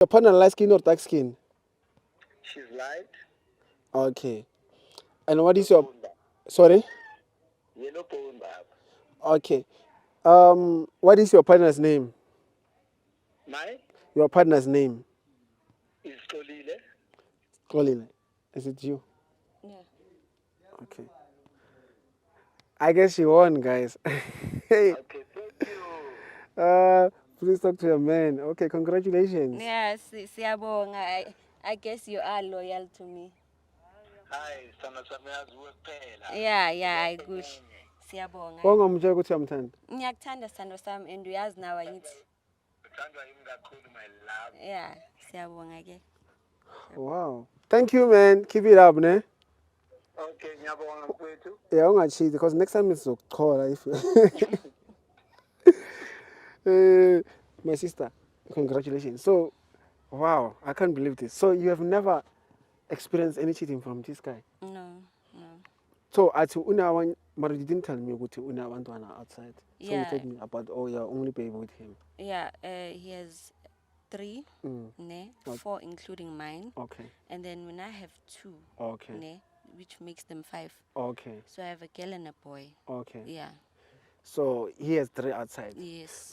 Your partner light skin or dark skin? She's light. Okay. And what Yellow is your... bone, baba. Sorry? Yellow bone, baba. Okay. What is your partner's name? My Your partner's name? is Kolile. Colin. Is it you? Yeah. Okay. I guess you won, guys. Hey. Okay, thank you. Please talk to your man. Okay, congratulations. Yeah, siyabonga. I guess you are loyal to me. Hi, sana samayazi kuphela. Yeah, I kuhle. Siyabonga. Wawungamtshela ukuthi uyamthanda? Ngiyakuthanda sithando sami and uyazi nawe angithi. Uthandwa yimi kakhulu, my love. Yeah, siyabonga ke. Wow. Thank you, man. Keep it up, ne? Okay, ngiyabonga mfowethu. Yeah, ungacheat because next time it's Zokola. My sister, congratulations. So, wow, I can't believe this. So you have never experienced any cheating from this guy? No. So at Unawan, but you didn't tell me about Unawantwana outside. So you Yeah. told me about, oh, you're only baby with him. Yeah, he has 3, ne, Okay. 4 including mine. Okay. And then when I have 2, Okay. ne, which makes them 5. Okay. So I have a girl and a boy. Okay. Yeah. So he has 3 outside. Yes.